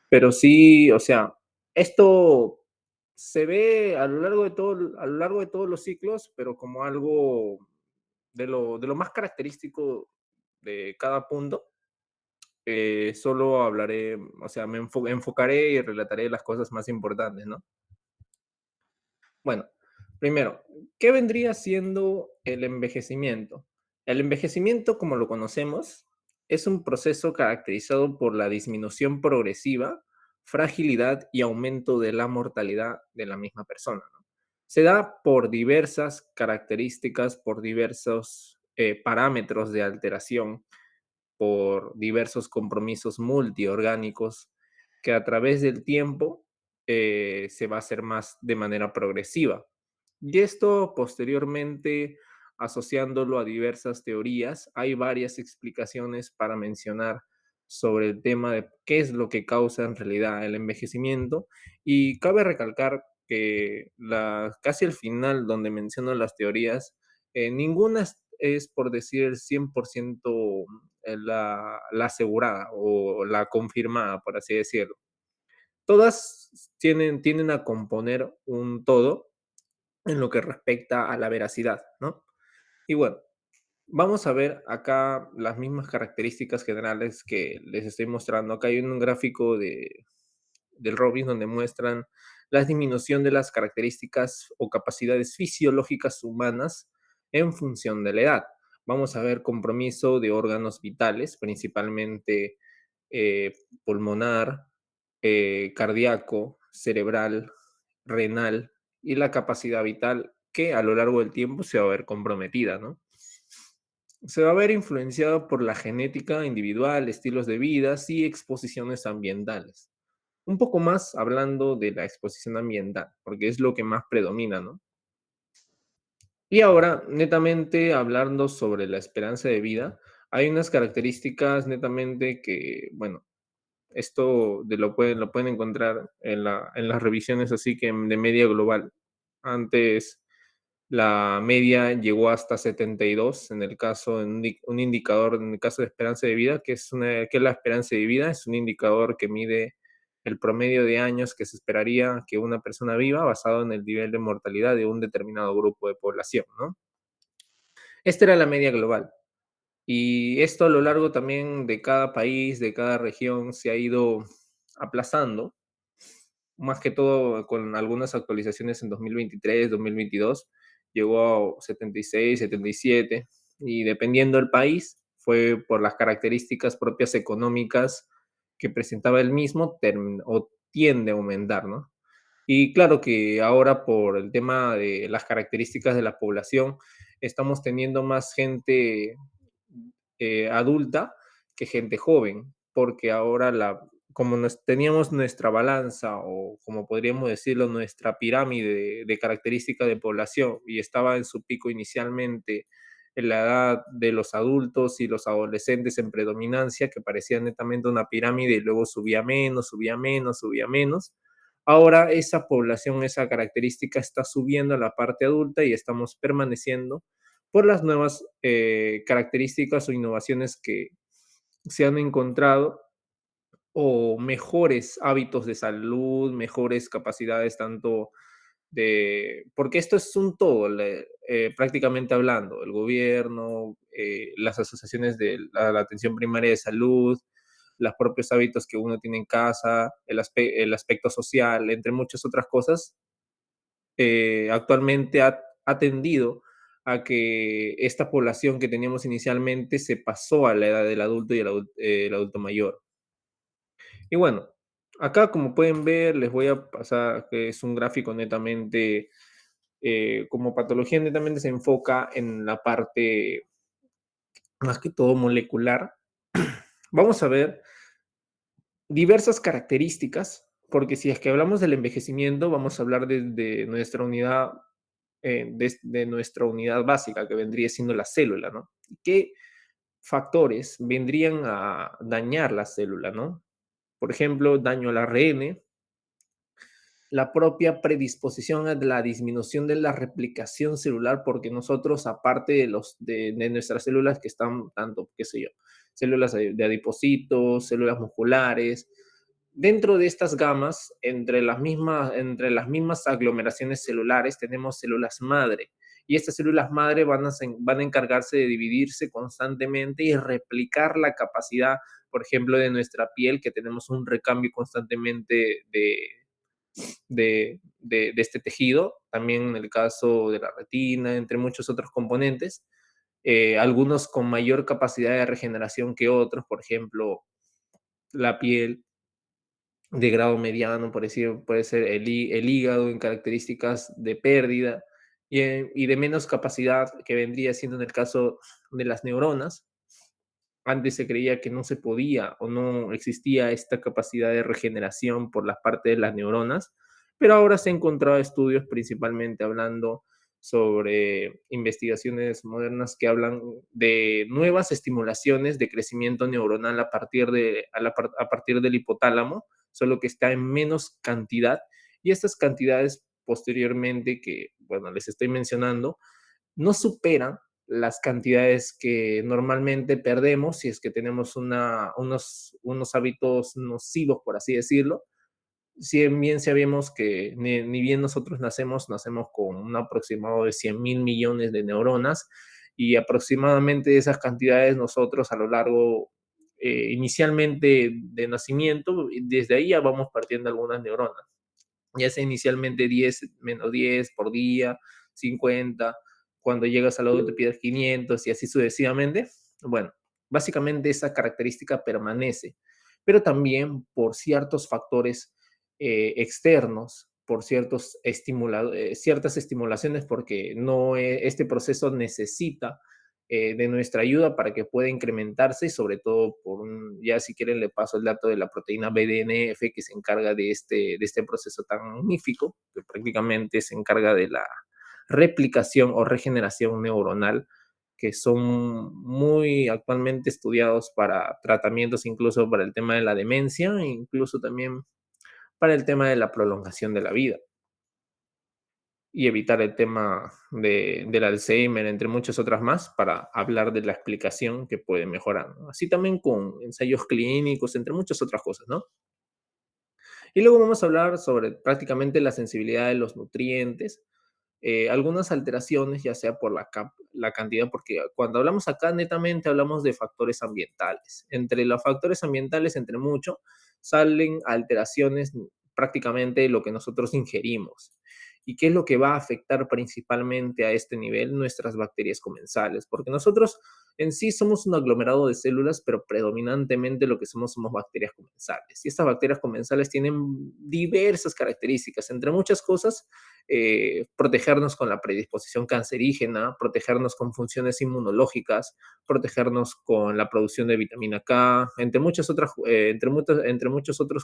pero sí, o sea, esto se ve a lo largo de todo, a lo largo de todos los ciclos, pero como algo de lo más característico de cada punto. Solo hablaré, o sea, enfocaré y relataré las cosas más importantes, ¿no? Bueno, primero, ¿qué vendría siendo el envejecimiento? El envejecimiento, como lo conocemos, es un proceso caracterizado por la disminución progresiva, fragilidad y aumento de la mortalidad de la misma persona, ¿no? Se da por diversas características, por diversos parámetros de alteración, por diversos compromisos multiorgánicos que a través del tiempo se va a hacer más de manera progresiva. Y esto posteriormente, asociándolo a diversas teorías, hay varias explicaciones para mencionar sobre el tema de qué es lo que causa en realidad el envejecimiento. Y cabe recalcar que casi al final, donde menciono las teorías, ninguna es por decir el 100% la asegurada o la confirmada, por así decirlo. Todas tienen a componer un todo en lo que respecta a la veracidad, ¿no? Y bueno, vamos a ver acá las mismas características generales que les estoy mostrando. Acá hay un gráfico del Robbins donde muestran la disminución de las características o capacidades fisiológicas humanas en función de la edad. Vamos a ver compromiso de órganos vitales, principalmente eh, pulmonar, cardíaco, cerebral, renal y la capacidad vital que a lo largo del tiempo se va a ver comprometida, ¿no? Se va a ver influenciado por la genética individual, estilos de vida y exposiciones ambientales. Un poco más hablando de la exposición ambiental, porque es lo que más predomina, ¿no? Y ahora, netamente hablando sobre la esperanza de vida, hay unas características netamente que, bueno, esto lo pueden encontrar en las revisiones así que de media global. Antes la media llegó hasta 72 en el caso, un indicador, en el caso de esperanza de vida, que es la esperanza de vida, es un indicador que mide el promedio de años que se esperaría que una persona viva basado en el nivel de mortalidad de un determinado grupo de población, ¿no? Esta era la media global. Y esto a lo largo también de cada país, de cada región, se ha ido aplazando, más que todo con algunas actualizaciones en 2023, 2022, llegó a 76, 77, y dependiendo del país, fue por las características propias económicas que presentaba el mismo o tiende a aumentar, ¿no? Y claro que ahora por el tema de las características de la población, estamos teniendo más gente adulta que gente joven, porque ahora como teníamos nuestra balanza o como podríamos decirlo, nuestra pirámide de características de población y estaba en su pico inicialmente en la edad de los adultos y los adolescentes en predominancia, que parecía netamente una pirámide y luego subía menos, subía menos, subía menos. Ahora esa población, esa característica está subiendo a la parte adulta y estamos permaneciendo por las nuevas características o innovaciones que se han encontrado o mejores hábitos de salud, mejores capacidades tanto porque esto es un todo, prácticamente hablando, el gobierno, las asociaciones de la atención primaria de salud, los propios hábitos que uno tiene en casa, el aspecto social, entre muchas otras cosas, actualmente ha tendido a que esta población que teníamos inicialmente se pasó a la edad del adulto y el adulto mayor. Y bueno, acá como pueden ver, les voy a pasar que es un gráfico netamente, como patología netamente se enfoca en la parte más que todo molecular. Vamos a ver diversas características, porque si es que hablamos del envejecimiento, vamos a hablar de nuestra unidad de nuestra unidad básica, que vendría siendo la célula, ¿no? ¿Qué factores vendrían a dañar la célula, ¿no? Por ejemplo, daño al ARN, la propia predisposición a la disminución de la replicación celular, porque nosotros, aparte de nuestras células que están tanto, qué sé yo, células de adipocitos, células musculares, dentro de estas gamas, entre las mismas aglomeraciones celulares, tenemos células madre. Y estas células madre van a encargarse de dividirse constantemente y replicar la capacidad, por ejemplo, de nuestra piel, que tenemos un recambio constantemente de este tejido. También en el caso de la retina, entre muchos otros componentes. Algunos con mayor capacidad de regeneración que otros, por ejemplo, la piel de grado mediano, por decir, puede ser el hígado en características de pérdida y de menos capacidad que vendría siendo en el caso de las neuronas. Antes se creía que no se podía o no existía esta capacidad de regeneración por la parte de las neuronas, pero ahora se han encontrado estudios principalmente hablando sobre investigaciones modernas que hablan de nuevas estimulaciones de crecimiento neuronal a partir del hipotálamo, solo que está en menos cantidad, y estas cantidades posteriormente que, bueno, les estoy mencionando, no superan las cantidades que normalmente perdemos si es que tenemos unos hábitos nocivos, por así decirlo. Si bien sabemos que ni bien nosotros nacemos con un aproximado de 100.000 millones de neuronas, y aproximadamente esas cantidades nosotros a lo largo, inicialmente de nacimiento, desde ahí ya vamos partiendo algunas neuronas, ya sea inicialmente 10 menos 10 por día, 50, cuando llegas al adulto pides 500 y así sucesivamente. Bueno, básicamente esa característica permanece, pero también por ciertos factores externos, por ciertas estimulaciones, porque no, este proceso necesita de nuestra ayuda para que pueda incrementarse, y sobre todo ya si quieren le paso el dato de la proteína BDNF que se encarga de este proceso tan magnífico, que prácticamente se encarga de la replicación o regeneración neuronal, que son muy actualmente estudiados para tratamientos, incluso para el tema de la demencia e incluso también para el tema de la prolongación de la vida y evitar el tema del Alzheimer, entre muchas otras más, para hablar de la explicación que puede mejorar, ¿no? Así también con ensayos clínicos, entre muchas otras cosas, ¿no? Y luego vamos a hablar sobre prácticamente la sensibilidad de los nutrientes, algunas alteraciones, ya sea por la cantidad, porque cuando hablamos acá netamente hablamos de factores ambientales. Entre los factores ambientales, entre muchos, salen alteraciones prácticamente de lo que nosotros ingerimos. ¿Y qué es lo que va a afectar principalmente a este nivel? Nuestras bacterias comensales, porque nosotros en sí somos un aglomerado de células, pero predominantemente lo que somos bacterias comensales. Y estas bacterias comensales tienen diversas características, entre muchas cosas, protegernos con la predisposición cancerígena, protegernos con funciones inmunológicas, protegernos con la producción de vitamina K, entre muchos otros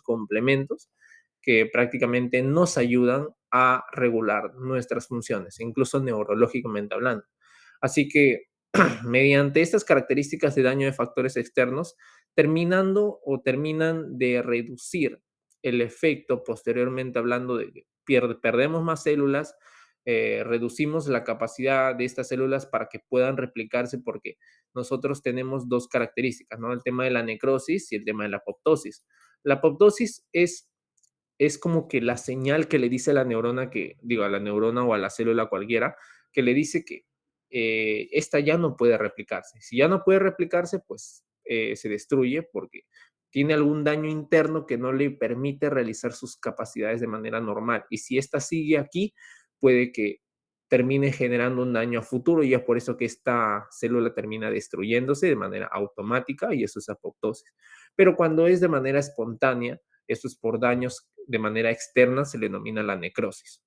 complementos que prácticamente nos ayudan a regular nuestras funciones, incluso neurológicamente hablando. Así que mediante estas características de daño de factores externos, terminan de reducir el efecto posteriormente hablando de que perdemos más células, reducimos la capacidad de estas células para que puedan replicarse, porque nosotros tenemos dos características, ¿no? El tema de la necrosis y el tema de la apoptosis. La apoptosis es como que la señal que le dice a la neurona a la neurona o a la célula cualquiera, que le dice que esta ya no puede replicarse. Si ya no puede replicarse, pues se destruye porque tiene algún daño interno que no le permite realizar sus capacidades de manera normal. Y si esta sigue aquí, puede que termine generando un daño a futuro, y es por eso que esta célula termina destruyéndose de manera automática, y eso es apoptosis. Pero cuando es de manera espontánea, esto es por daños de manera externa, se le denomina la necrosis.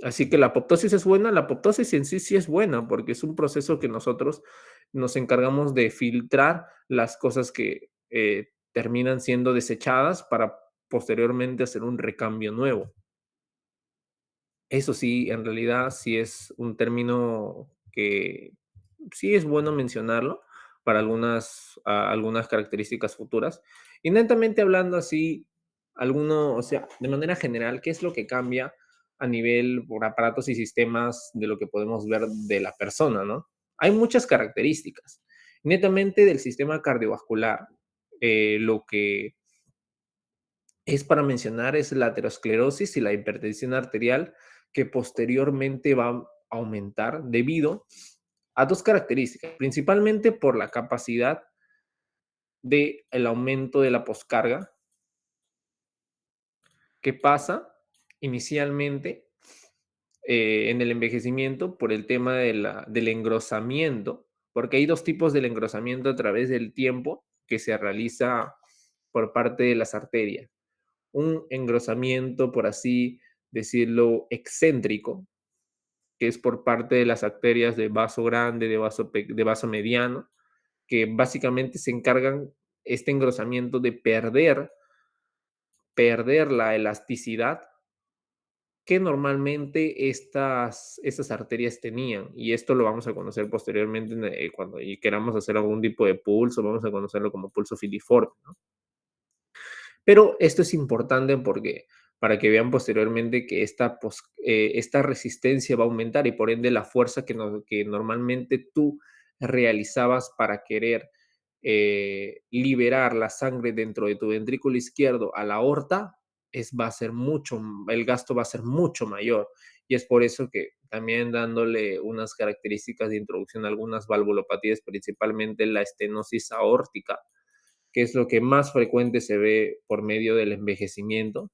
Así que la apoptosis es buena, la apoptosis en sí sí es buena, porque es un proceso que nosotros nos encargamos de filtrar las cosas que terminan siendo desechadas para posteriormente hacer un recambio nuevo. Eso sí, en realidad sí es un término que sí es bueno mencionarlo para algunas características futuras. Y netamente hablando así, o sea, de manera general, ¿qué es lo que cambia a nivel por aparatos y sistemas de lo que podemos ver de la persona, ¿no? Hay muchas características. Netamente del sistema cardiovascular, Lo que es para mencionar es la aterosclerosis y la hipertensión arterial, que posteriormente va a aumentar debido a dos características, principalmente por la capacidad del aumento de la poscarga, que pasa inicialmente en el envejecimiento por el tema del engrosamiento, porque hay dos tipos del engrosamiento a través del tiempo que se realiza por parte de las arterias. Un engrosamiento, por así decirlo, excéntrico, que es por parte de las arterias de vaso grande, de vaso mediano, que básicamente se encargan este engrosamiento de perder la elasticidad que normalmente estas arterias tenían. Y esto lo vamos a conocer posteriormente cuando y queramos hacer algún tipo de pulso, vamos a conocerlo como pulso filiforme, ¿no? Pero esto es importante porque para que vean posteriormente que esta resistencia va a aumentar y por ende la fuerza que normalmente tú realizabas para querer liberar la sangre dentro de tu ventrículo izquierdo a la aorta, va a ser el gasto va a ser mucho mayor. Y es por eso que también dándole unas características de introducción a algunas valvulopatías, principalmente la estenosis aórtica, que es lo que más frecuente se ve por medio del envejecimiento.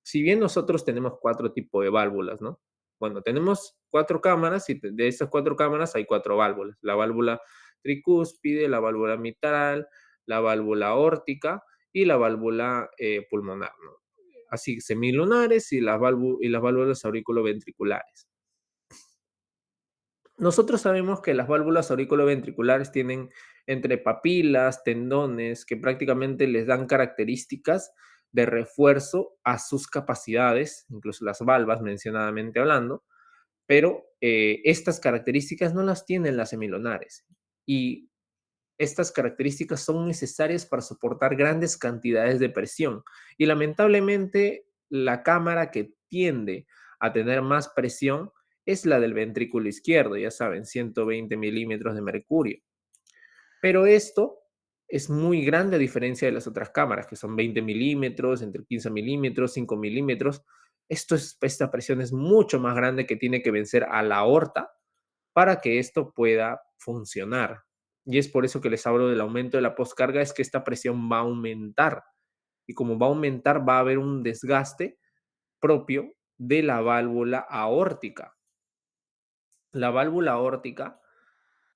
Si bien nosotros tenemos cuatro tipos de válvulas, ¿no? Bueno, tenemos cuatro cámaras y de esas cuatro cámaras hay cuatro válvulas. La válvula tricúspide, la válvula mitral, la válvula aórtica y la válvula pulmonar, ¿no? Así, semilunares y las válvulas auriculoventriculares. Nosotros sabemos que las válvulas auriculoventriculares tienen entre papilas, tendones, que prácticamente les dan características de refuerzo a sus capacidades, incluso las valvas mencionadamente hablando, pero estas características no las tienen las semilunares. Y estas características son necesarias para soportar grandes cantidades de presión. Y lamentablemente, la cámara que tiende a tener más presión es la del ventrículo izquierdo, ya saben, 120 milímetros de mercurio. Pero esto es muy grande a diferencia de las otras cámaras, que son 20 milímetros, entre 15 milímetros, 5 milímetros. Esta presión es mucho más grande que tiene que vencer a la aorta para que esto pueda funcionar. Y es por eso que les hablo del aumento de la poscarga, es que esta presión va a aumentar. Y como va a aumentar, va a haber un desgaste propio de la válvula aórtica. La válvula aórtica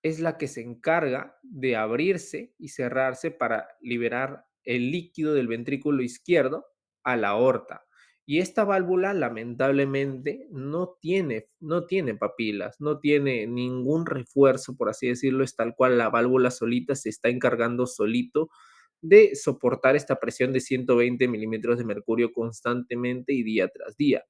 es la que se encarga de abrirse y cerrarse para liberar el líquido del ventrículo izquierdo a la aorta. Y esta válvula lamentablemente no tiene papilas, no tiene ningún refuerzo, por así decirlo, es tal cual la válvula solita se está encargando solito de soportar esta presión de 120 milímetros de mercurio constantemente y día tras día.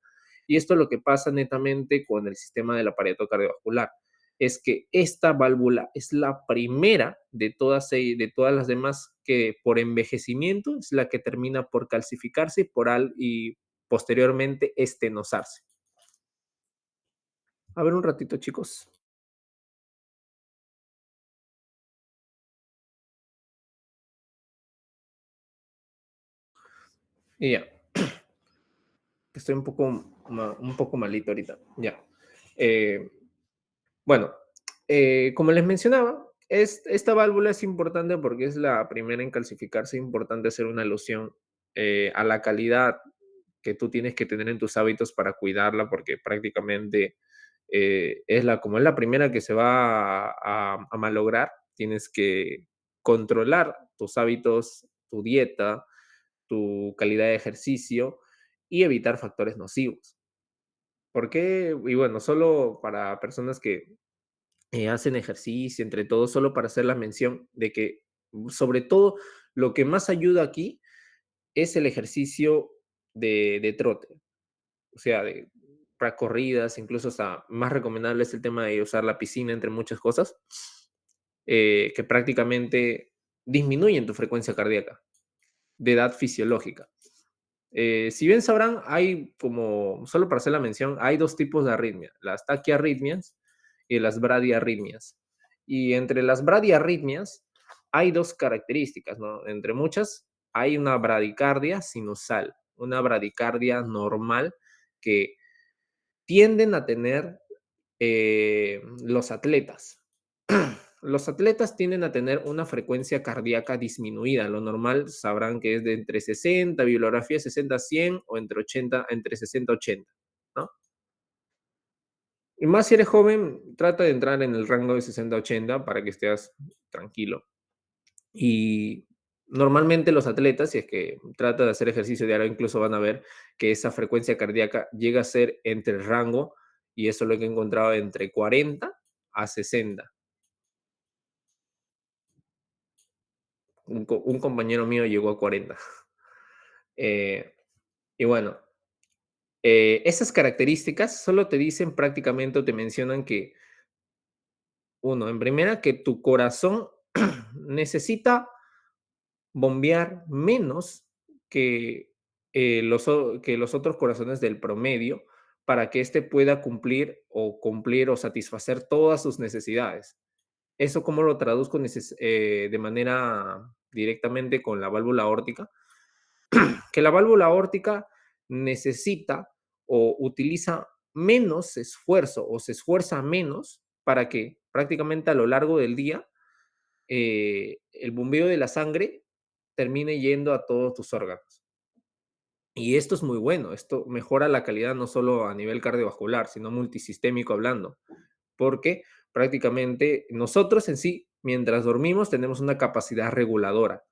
Y esto es lo que pasa netamente con el sistema del aparato cardiovascular, es que esta válvula es la primera de todas las demás que por envejecimiento es la que termina por calcificarse y posteriormente estenosarse. A ver un ratito, chicos. Y ya, estoy un poco malito ahorita. Ya. Eh, Bueno, como les mencionaba, esta válvula es importante porque es la primera en calcificarse. Es importante hacer una alusión a la calidad que tú tienes que tener en tus hábitos para cuidarla, porque prácticamente como es la primera que se va a malograr, tienes que controlar tus hábitos, tu dieta, tu calidad de ejercicio y evitar factores nocivos. ¿Por qué? Y bueno, solo para personas que hacen ejercicio, entre todos, solo para hacer la mención de que, sobre todo, lo que más ayuda aquí es el ejercicio de trote, o sea, para corridas, incluso hasta más recomendable es el tema de usar la piscina, entre muchas cosas, que prácticamente disminuyen tu frecuencia cardíaca de edad fisiológica. Si bien sabrán, solo para hacer la mención, hay dos tipos de arritmia, las taquiarritmias y las bradiarritmias. Y entre las bradiarritmias hay dos características, ¿no? Entre muchas, hay una bradicardia sinusal, una bradicardia normal que tienden a tener los atletas. Los atletas tienden a tener una frecuencia cardíaca disminuida. Lo normal sabrán que es de entre 60, bibliografía 60 a 100 o entre 80, entre 60 a 80, ¿no? Y más si eres joven, trata de entrar en el rango de 60 a 80 para que estés tranquilo. Y normalmente los atletas, si es que trata de hacer ejercicio diario, incluso van a ver que esa frecuencia cardíaca llega a ser entre el rango, y eso lo he encontrado entre 40 a 60. Un compañero mío llegó a 40. Eh, y bueno, esas características solo te dicen prácticamente o te mencionan que, uno, en primera, que tu corazón necesita bombear menos que, que los otros corazones del promedio para que éste pueda cumplir o satisfacer todas sus necesidades. ¿Eso cómo lo traduzco de manera directamente con la válvula aórtica? Que la válvula aórtica necesita o utiliza menos esfuerzo o se esfuerza menos para que prácticamente a lo largo del día el bombeo de la sangre termine yendo a todos tus órganos. Y esto es muy bueno, esto mejora la calidad no solo a nivel cardiovascular, sino multisistémico hablando, porque prácticamente nosotros en sí, mientras dormimos, tenemos una capacidad reguladora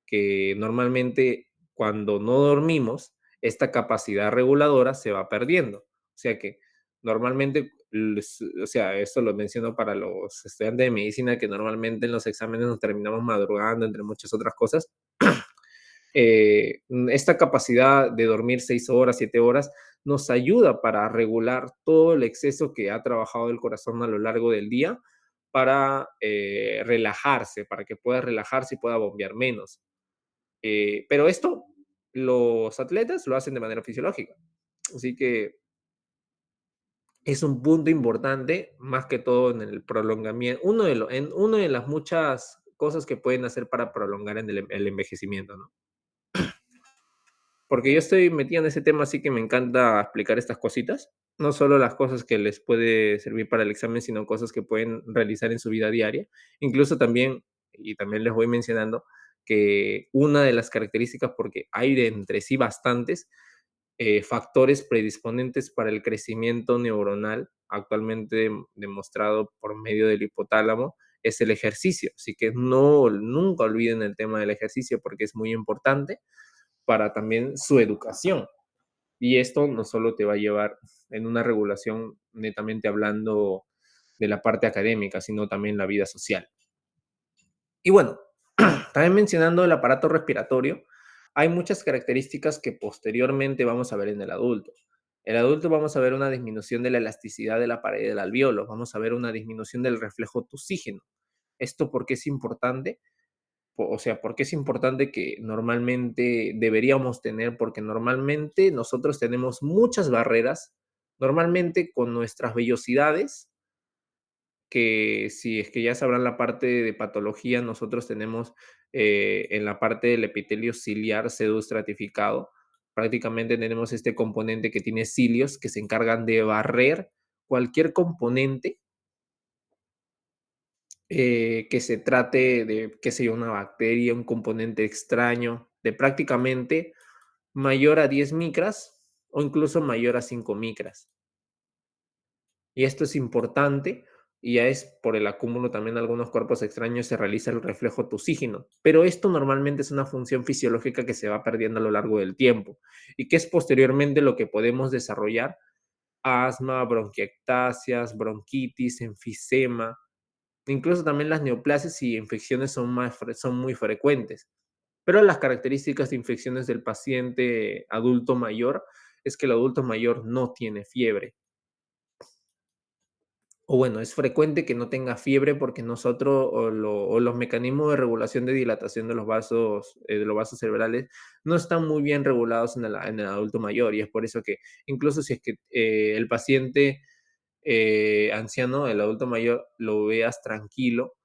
que normalmente cuando no dormimos, esta capacidad reguladora se va perdiendo. O sea que normalmente, o sea, esto lo menciono para los estudiantes de medicina, que normalmente en los exámenes nos terminamos madrugando, entre muchas otras cosas. Esta capacidad de dormir 6 horas, 7 horas, nos ayuda para regular todo el exceso que ha trabajado el corazón a lo largo del día para relajarse, para que pueda relajarse y pueda bombear menos. Pero esto los atletas lo hacen de manera fisiológica. Así que es un punto importante, más que todo en el prolongamiento, en una de las muchas cosas que pueden hacer para prolongar en el envejecimiento, ¿no? Porque yo estoy metido en ese tema, así que me encanta explicar estas cositas. No solo las cosas que les puede servir para el examen, sino cosas que pueden realizar en su vida diaria. Incluso también, y también les voy mencionando, que una de las características, porque hay de entre sí bastantes factores predisponentes para el crecimiento neuronal, actualmente demostrado por medio del hipotálamo, es el ejercicio. Así que no, nunca olviden el tema del ejercicio porque es muy importante para también su educación. Y esto no solo te va a llevar en una regulación netamente hablando de la parte académica, sino también la vida social. Y bueno, también mencionando el aparato respiratorio, hay muchas características que posteriormente vamos a ver en el adulto. El adulto vamos a ver una disminución de la elasticidad de la pared del alveolo, vamos a ver una disminución del reflejo tusígeno. ¿Esto por qué es importante? O sea, ¿por qué es importante que normalmente deberíamos tener? Porque normalmente nosotros tenemos muchas barreras, normalmente con nuestras vellosidades, que si es que ya sabrán la parte de patología, nosotros tenemos en la parte del epitelio ciliar pseudoestratificado, prácticamente tenemos este componente que tiene cilios que se encargan de barrer cualquier componente que se trate de, qué sé yo, una bacteria, un componente extraño, de prácticamente mayor a 10 micras o incluso mayor a 5 micras. Y esto es importante y ya es por el acúmulo también de algunos cuerpos extraños se realiza el reflejo tusígeno. Pero esto normalmente es una función fisiológica que se va perdiendo a lo largo del tiempo y que es posteriormente lo que podemos desarrollar asma, bronquiectasias, bronquitis, enfisema. Incluso también las neoplasias y infecciones son muy frecuentes. Pero las características de infecciones del paciente adulto mayor es que el adulto mayor no tiene fiebre. O bueno, es frecuente que no tenga fiebre porque nosotros o los mecanismos de regulación de dilatación de los vasos cerebrales no están muy bien regulados en el adulto mayor. Y es por eso que incluso si es que el paciente anciano, el adulto mayor, lo veas tranquilo,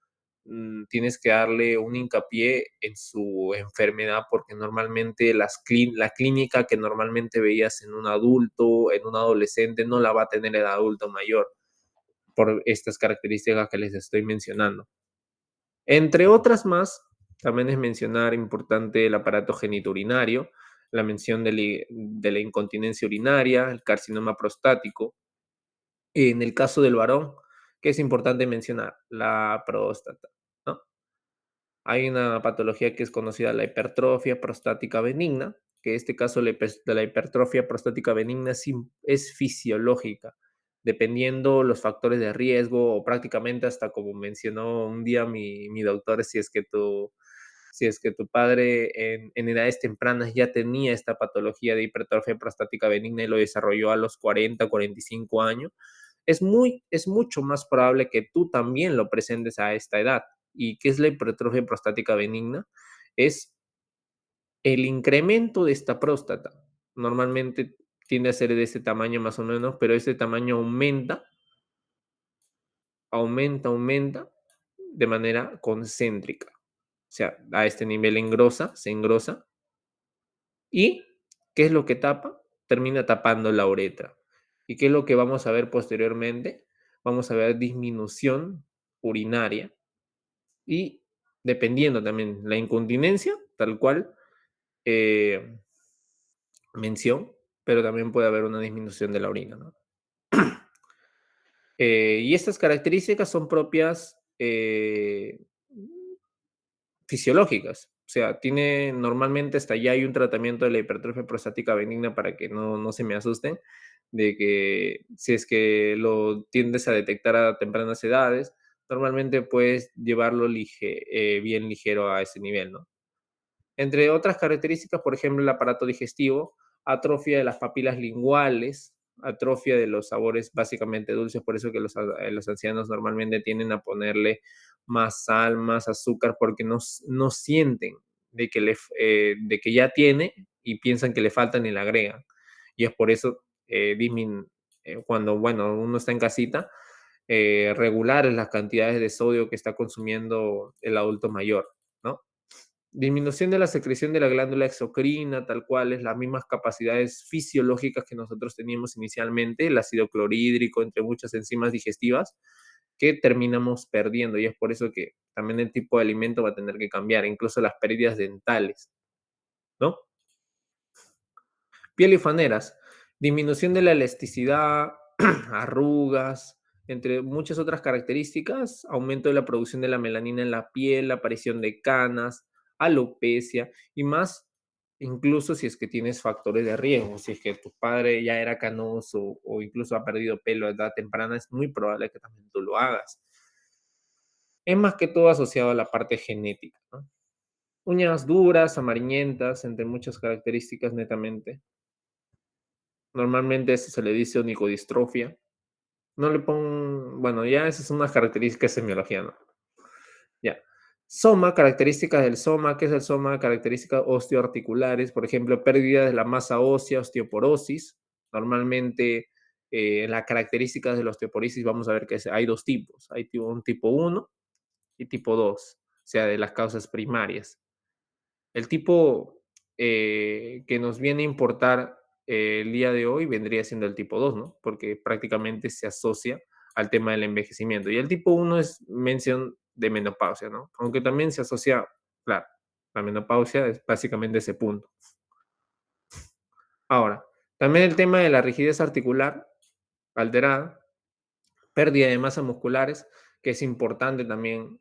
tienes que darle un hincapié en su enfermedad, porque normalmente la clínica que normalmente veías en un adulto, en un adolescente, no la va a tener el adulto mayor, por estas características que les estoy mencionando. Entre otras más, también es mencionar importante el aparato genitourinario, la mención de la incontinencia urinaria, el carcinoma prostático. En el caso del varón, que es importante mencionar, la próstata, ¿no? Hay una patología que es conocida la hipertrofia prostática benigna, que en este caso de la hipertrofia prostática benigna es fisiológica, dependiendo los factores de riesgo o prácticamente hasta como mencionó un día mi doctor, si es que tu padre en edades tempranas ya tenía esta patología de hipertrofia prostática benigna y lo desarrolló a los 40, 45 años, es mucho más probable que tú también lo presentes a esta edad. ¿Y qué es la hipertrofia prostática benigna? Es el incremento de esta próstata. Normalmente tiende a ser de ese tamaño más o menos, pero ese tamaño aumenta de manera concéntrica. O sea, a este nivel se engrosa. ¿Y qué es lo que tapa? Termina tapando la uretra. ¿Y qué es lo que vamos a ver posteriormente? Vamos a ver disminución urinaria y dependiendo también la incontinencia, tal cual eh, mención, pero también puede haber una disminución de la orina, ¿no? Y estas características son propias fisiológicas. O sea, tiene normalmente hasta ya hay un tratamiento de la hipertrofia prostática benigna para que no se me asusten, de que si es que lo tiendes a detectar a tempranas edades, normalmente puedes llevarlo bien ligero a ese nivel, ¿no? Entre otras características, por ejemplo, el aparato digestivo, atrofia de las papilas linguales, atrofia de los sabores básicamente dulces, por eso que los ancianos normalmente tienden a ponerle más sal, más azúcar, porque no sienten de que ya tiene y piensan que le faltan y le agregan. Y es por eso cuando bueno, uno está en casita, regular las cantidades de sodio que está consumiendo el adulto mayor, ¿no? Disminución de la secreción de la glándula exocrina, tal cual es las mismas capacidades fisiológicas que nosotros teníamos inicialmente, el ácido clorhídrico, entre muchas enzimas digestivas, que terminamos perdiendo. Y es por eso que también el tipo de alimento va a tener que cambiar, incluso las pérdidas dentales, ¿no? Piel y faneras, disminución de la elasticidad, arrugas, entre muchas otras características, aumento de la producción de la melanina en la piel, aparición de canas, alopecia y más, incluso si es que tienes factores de riesgo, si es que tu padre ya era canoso o incluso ha perdido pelo a edad temprana, es muy probable que también tú lo hagas. Es más que todo asociado a la parte genética, ¿no? Uñas duras, amarilllentas, entre muchas características netamente. Normalmente eso se le dice onicodistrofia. No le pongo, bueno, ya esas son unas características de semiología, ¿no? Ya. Soma, características del soma. ¿Qué es el soma? Características osteoarticulares, por ejemplo, pérdida de la masa ósea, osteoporosis. Normalmente, en las características de la osteoporosis vamos a ver que hay dos tipos. Hay un tipo uno y tipo 2, o sea, de las causas primarias. El tipo que nos viene a importar el día de hoy vendría siendo el tipo 2, ¿no? Porque prácticamente se asocia al tema del envejecimiento. Y el tipo uno es mención de menopausia, ¿no? Aunque también se asocia, claro, la menopausia es básicamente ese punto. Ahora, también el tema de la rigidez articular alterada, pérdida de masa musculares, que es importante también,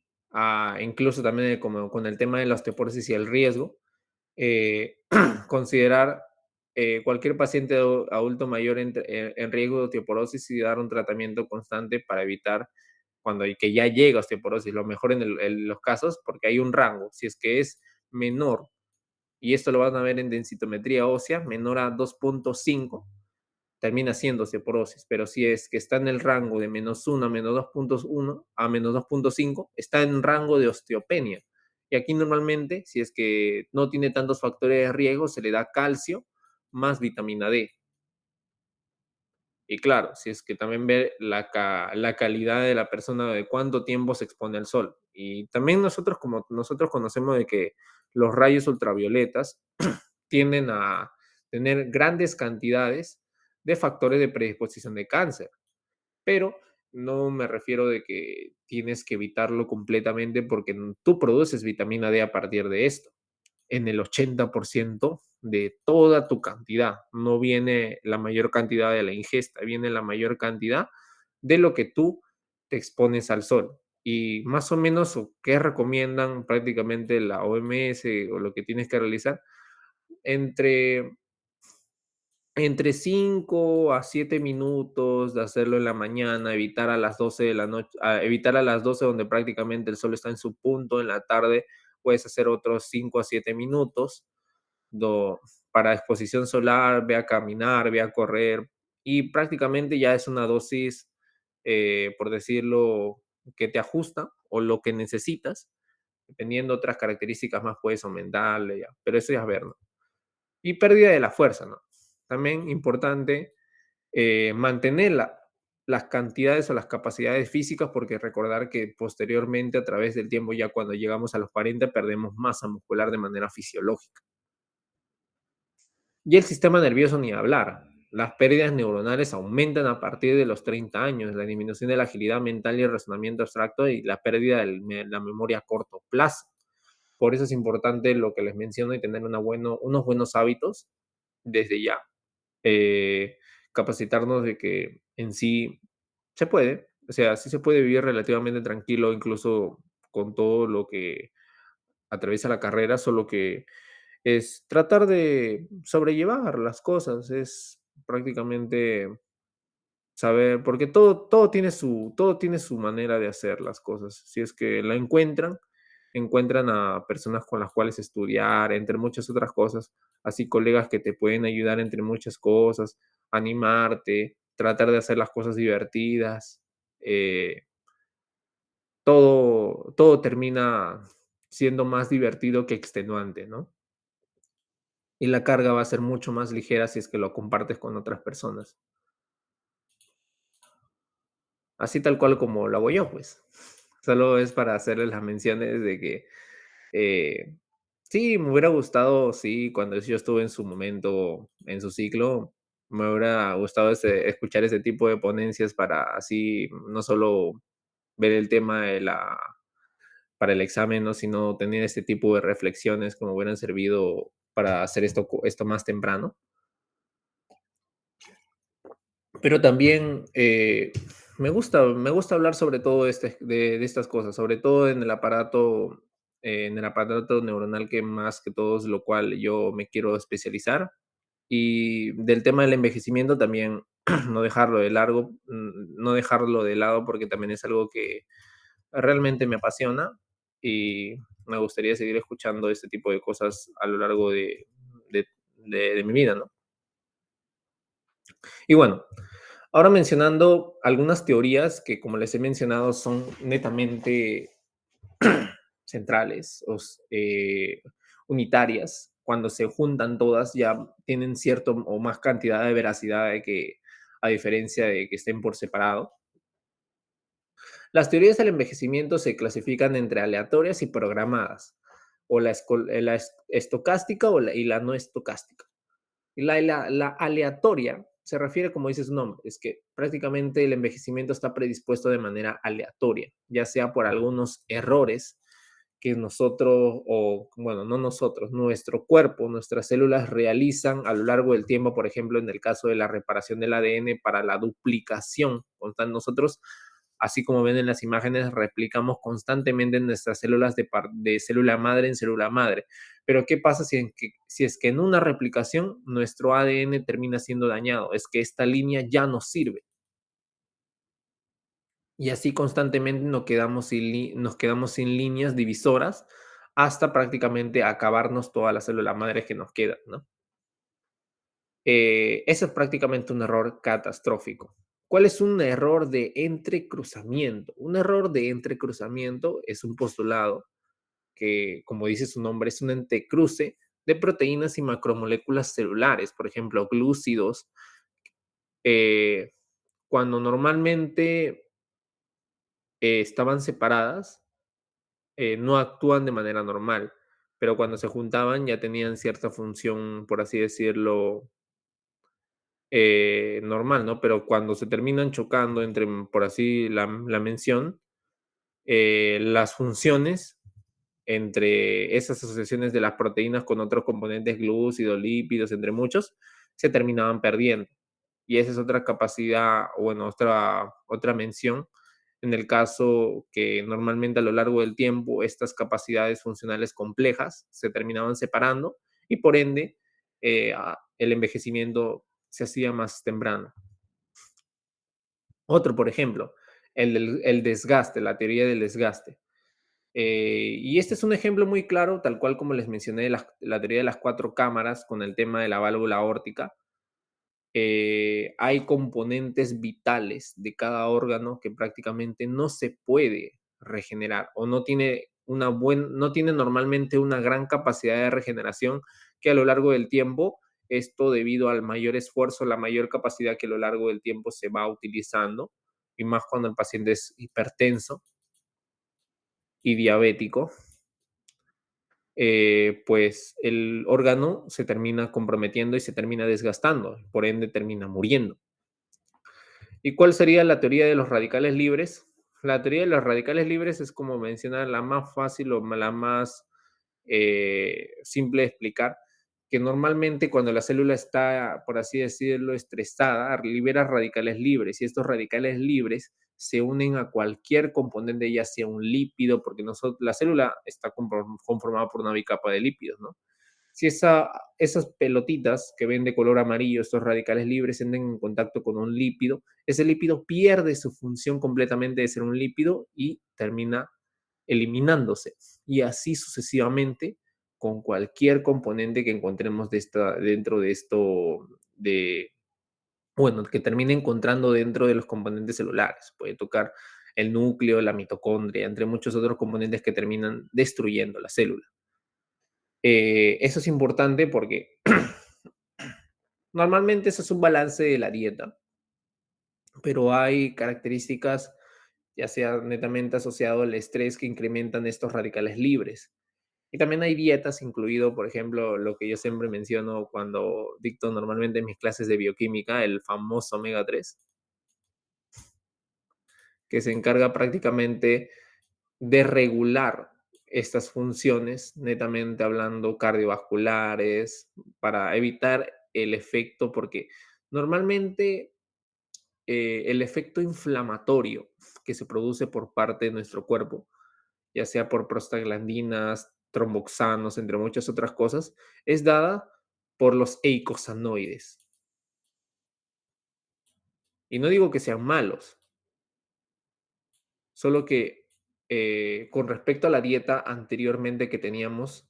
incluso también como con el tema de la osteoporosis y el riesgo, eh, considerar cualquier paciente adulto mayor en riesgo de osteoporosis y dar un tratamiento constante para evitar que ya llega osteoporosis, lo mejor en los casos, porque hay un rango, si es que es menor, y esto lo van a ver en densitometría ósea, menor a 2.5, termina siendo osteoporosis, pero si es que está en el rango de -1 a -2.1 a -2.5, está en rango de osteopenia. Y aquí normalmente, si es que no tiene tantos factores de riesgo, se le da calcio más vitamina D. Y claro, si es que también ver la calidad de la persona, de cuánto tiempo se expone al sol. Y también nosotros, como nosotros conocemos de que los rayos ultravioletas tienden a tener grandes cantidades de factores de predisposición de cáncer, pero no me refiero de que tienes que evitarlo completamente porque tú produces vitamina D a partir de esto en el 80% de toda tu cantidad. No viene la mayor cantidad de la ingesta, viene la mayor cantidad de lo que tú te expones al sol. Y más o menos, o ¿qué recomiendan prácticamente la OMS o lo que tienes que realizar? Entre, entre 5 a 7 minutos de hacerlo en la mañana, evitar a las 12 de la noche, evitar a las 12 donde prácticamente el sol está en su punto, en la tarde puedes hacer otros 5 a 7 minutos do para exposición solar, ve a caminar, ve a correr, y prácticamente ya es una dosis, por decirlo, que te ajusta o lo que necesitas. Dependiendo de otras características más, puedes aumentarle, ya, pero eso ya es ver, ¿no? Y pérdida de la fuerza, ¿no? También importante, mantener las cantidades o las capacidades físicas, porque recordar que posteriormente, a través del tiempo, ya cuando llegamos a los 40 perdemos masa muscular de manera fisiológica. Y el sistema nervioso ni hablar. Las pérdidas neuronales aumentan a partir de los 30 años, la disminución de la agilidad mental y el razonamiento abstracto y la pérdida de la memoria a corto plazo. Por eso es importante lo que les menciono y tener unos buenos hábitos desde ya. Eh, Capacitarnos de que en sí se puede, o sea, sí se puede vivir relativamente tranquilo, incluso con todo lo que atraviesa la carrera, solo que es tratar de sobrellevar las cosas, es prácticamente saber, porque todo tiene su manera de hacer las cosas. Si es que la encuentran a personas con las cuales estudiar, entre muchas otras cosas, así colegas que te pueden ayudar entre muchas cosas, animarte, tratar de hacer las cosas divertidas. Todo termina siendo más divertido que extenuante, ¿no? Y la carga va a ser mucho más ligera si es que lo compartes con otras personas. Así tal cual como lo hago yo, pues. Solo es para hacerles las menciones de que sí, me hubiera gustado, sí, cuando yo estuve en su momento, en su ciclo, me hubiera gustado escuchar ese tipo de ponencias para así no solo ver el tema para el examen, ¿no? Sino tener este tipo de reflexiones como hubieran servido para hacer esto más temprano. Pero también, me gusta hablar sobre todo de estas cosas, sobre todo en el aparato neuronal que más que todo es lo cual yo me quiero especializar. Y del tema del envejecimiento también no dejarlo de lado porque también es algo que realmente me apasiona y me gustaría seguir escuchando este tipo de cosas a lo largo de de mi vida, ¿no? Y bueno, ahora mencionando algunas teorías que, como les he mencionado, son netamente centrales, unitarias. Cuando se juntan todas ya tienen cierto o más cantidad de veracidad de que, a diferencia de que estén por separado. Las teorías del envejecimiento se clasifican entre aleatorias y programadas, o la estocástica y la no estocástica. La aleatoria se refiere, como dice su nombre, es que prácticamente el envejecimiento está predispuesto de manera aleatoria, ya sea por algunos errores que nosotros, o bueno, no nosotros, nuestro cuerpo, nuestras células realizan a lo largo del tiempo, por ejemplo, en el caso de la reparación del ADN para la duplicación. Nosotros, así como ven en las imágenes, replicamos constantemente nuestras células de célula madre en célula madre. Pero ¿qué pasa si es que en una replicación nuestro ADN termina siendo dañado? Es que esta línea ya no sirve. Y así constantemente nos quedamos sin líneas divisoras hasta prácticamente acabarnos toda la célula madre que nos queda, ¿no? Eso es prácticamente un error catastrófico. ¿Cuál es un error de entrecruzamiento? Un error de entrecruzamiento es un postulado que, como dice su nombre, es un entrecruce de proteínas y macromoléculas celulares, por ejemplo, glúcidos, cuando normalmente estaban separadas, no actúan de manera normal, pero cuando se juntaban ya tenían cierta función, por así decirlo, normal, ¿no? Pero cuando se terminan chocando entre, por así la mención, las funciones entre esas asociaciones de las proteínas con otros componentes, glúcidos, lípidos, entre muchos, se terminaban perdiendo. Y esa es otra capacidad, o bueno, otra mención, en el caso que normalmente a lo largo del tiempo estas capacidades funcionales complejas se terminaban separando y por ende el envejecimiento se hacía más temprano. Otro, por ejemplo, el desgaste, la teoría del desgaste. Y este es un ejemplo muy claro, tal cual como les mencioné, la teoría de las cuatro cámaras con el tema de la válvula aórtica. Hay componentes vitales de cada órgano que prácticamente no se puede regenerar o no tiene normalmente una gran capacidad de regeneración que a lo largo del tiempo, esto debido al mayor esfuerzo, la mayor capacidad que a lo largo del tiempo se va utilizando, y más cuando el paciente es hipertenso y diabético, pues el órgano se termina comprometiendo y se termina desgastando, por ende termina muriendo. ¿Y cuál sería la teoría de los radicales libres? La teoría de los radicales libres es como mencionar la más fácil o la más simple de explicar, que normalmente cuando la célula está, por así decirlo, estresada, libera radicales libres y estos radicales libres se unen a cualquier componente, ya sea un lípido, porque la célula está conformada por una bicapa de lípidos, ¿no? Si esas pelotitas que ven de color amarillo, estos radicales libres, entran en contacto con un lípido, ese lípido pierde su función completamente de ser un lípido y termina eliminándose. Y así sucesivamente con cualquier componente que encontremos dentro de esto, bueno, que termine encontrando dentro de los componentes celulares. Puede tocar el núcleo, la mitocondria, entre muchos otros componentes que terminan destruyendo la célula. Eso es importante porque normalmente eso es un balance de la dieta, pero hay características, ya sea netamente asociado al estrés, que incrementan estos radicales libres. Y también hay dietas, incluido, por ejemplo, lo que yo siempre menciono cuando dicto normalmente en mis clases de bioquímica, el famoso omega 3, que se encarga prácticamente de regular estas funciones, netamente hablando cardiovasculares, para evitar el efecto, porque normalmente el efecto inflamatorio que se produce por parte de nuestro cuerpo, ya sea por prostaglandinas, tromboxanos, entre muchas otras cosas, es dada por los eicosanoides. Y no digo que sean malos, solo que con respecto a la dieta anteriormente que teníamos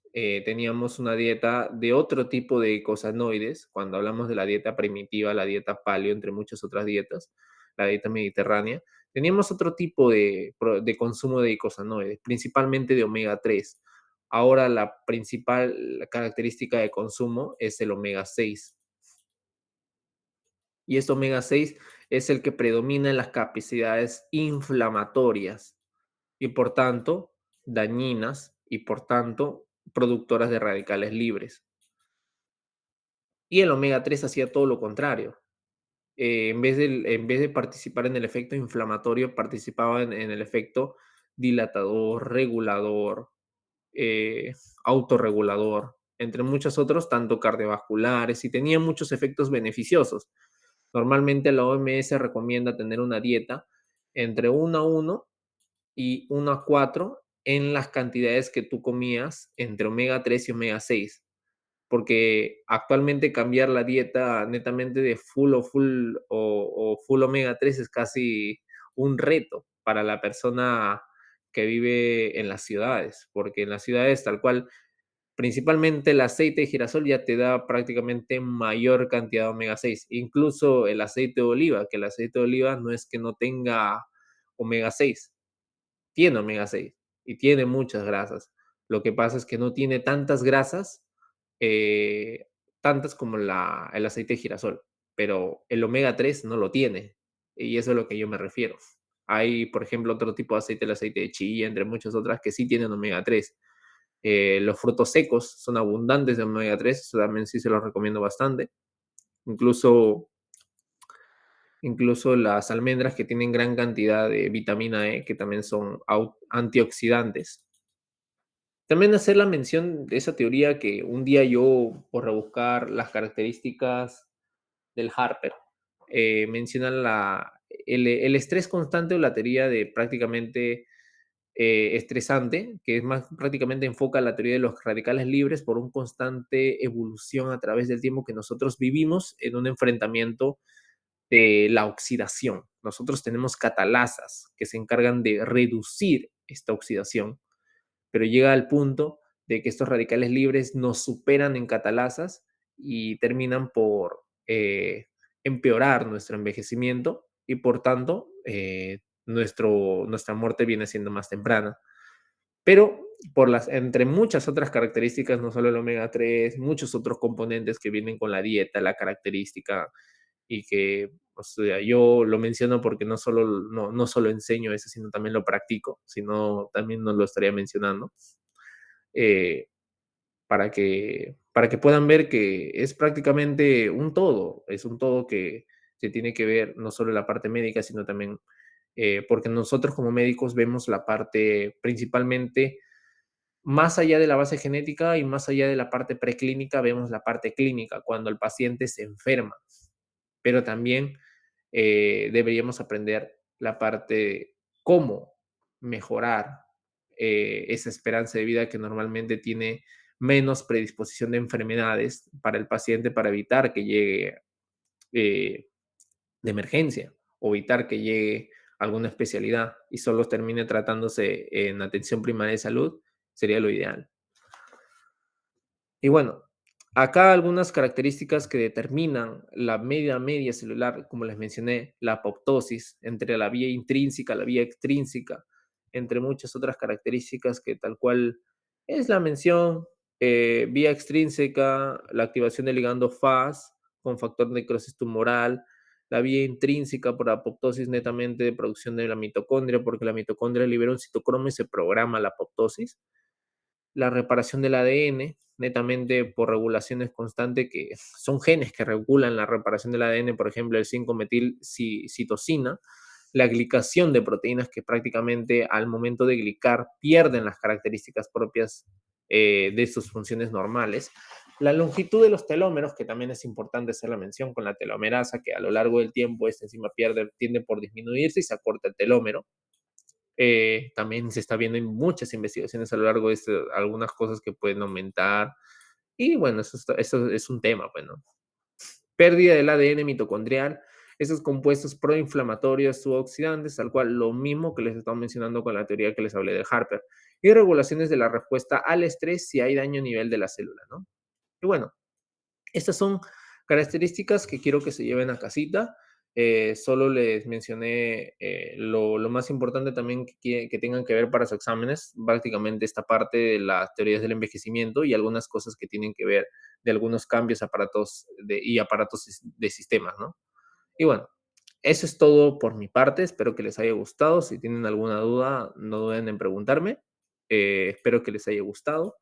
una dieta de otro tipo de eicosanoides, cuando hablamos de la dieta primitiva, la dieta paleo, entre muchas otras dietas, la dieta mediterránea, teníamos otro tipo de consumo de eicosanoides, principalmente de omega 3. Ahora la principal característica de consumo es el omega 6. Y este omega 6 es el que predomina en las capacidades inflamatorias y por tanto dañinas y por tanto productoras de radicales libres. Y el omega 3 hacía todo lo contrario. En vez de participar en el efecto inflamatorio, participaba en el efecto dilatador, regulador, eh, autorregulador, entre muchos otros, tanto cardiovasculares, y tenía muchos efectos beneficiosos. Normalmente la OMS recomienda tener una dieta entre 1 a 1 y 1 a 4 en las cantidades que tú comías entre omega 3 y omega 6, porque actualmente cambiar la dieta netamente de full o full omega 3 es casi un reto para la persona que vive en las ciudades, porque en las ciudades tal cual, principalmente el aceite de girasol ya te da prácticamente mayor cantidad de omega 6, incluso el aceite de oliva, que el aceite de oliva no es que no tenga omega 6, tiene omega 6 y tiene muchas grasas. Lo que pasa es que no tiene tantas grasas, tantas como el aceite de girasol, pero el omega 3 no lo tiene. y eso es a lo que yo me refiero. Hay, por ejemplo, otro tipo de aceite, el aceite de chía, entre muchas otras, que sí tienen omega 3. Los frutos secos son abundantes de omega 3, eso también sí se los recomiendo bastante. Incluso, incluso las almendras que tienen gran cantidad de vitamina E, que también son antioxidantes. También hacer la mención de esa teoría que un día yo, por rebuscar las características del Harper, menciona el estrés constante o la teoría de prácticamente estresante, que es más prácticamente enfoca la teoría de los radicales libres por un constante evolución a través del tiempo que nosotros vivimos en un enfrentamiento de la oxidación. Nosotros tenemos catalasas que se encargan de reducir esta oxidación, pero llega al punto de que estos radicales libres nos superan en catalasas y terminan por empeorar nuestro envejecimiento y por tanto nuestra muerte viene siendo más temprana. Pero entre muchas otras características, no solo el omega 3, muchos otros componentes que vienen con la dieta, la característica y que, o sea, yo lo menciono porque no solo enseño eso, sino también lo practico, sino también no lo estaría mencionando, eh, para que puedan ver que es prácticamente un todo, es un todo que se tiene que ver no solo la parte médica, sino también porque nosotros como médicos vemos la parte principalmente más allá de la base genética y más allá de la parte preclínica, vemos la parte clínica, cuando el paciente se enferma. Pero también deberíamos aprender la parte de cómo mejorar esa esperanza de vida que normalmente tiene menos predisposición de enfermedades para el paciente para evitar que llegue eh, de emergencia o evitar que llegue alguna especialidad y solo termine tratándose en atención primaria de salud, sería lo ideal. Y bueno, acá algunas características que determinan la media celular, como les mencioné, la apoptosis entre la vía intrínseca, la vía extrínseca, entre muchas otras características que tal cual es la mención, vía extrínseca, la activación del ligando FAS con factor de necrosis tumoral, la vía intrínseca por apoptosis netamente de producción de la mitocondria, porque la mitocondria libera un citocromo y se programa la apoptosis, la reparación del ADN, netamente por regulaciones constantes, que son genes que regulan la reparación del ADN, por ejemplo, el 5-metilcitosina, la glicación de proteínas que prácticamente al momento de glicar pierden las características propias de sus funciones normales. La longitud de los telómeros, que también es importante hacer la mención con la telomerasa, que a lo largo del tiempo esta enzima tiende por disminuirse y se acorta el telómero. También se está viendo en muchas investigaciones a lo largo de algunas cosas que pueden aumentar. Y bueno, eso es un tema, bueno. Pérdida del ADN mitocondrial, esos compuestos proinflamatorios u oxidantes, tal cual lo mismo que les estaba mencionando con la teoría que les hablé del Harper. Y regulaciones de la respuesta al estrés si hay daño a nivel de la célula, ¿no? Y bueno, estas son características que quiero que se lleven a casita. Solo les mencioné lo más importante también que tengan que ver para sus exámenes, prácticamente esta parte de las teorías del envejecimiento y algunas cosas que tienen que ver de algunos cambios y aparatos de sistemas, ¿no? Y bueno, eso es todo por mi parte. Espero que les haya gustado. Si tienen alguna duda, no duden en preguntarme. Espero que les haya gustado.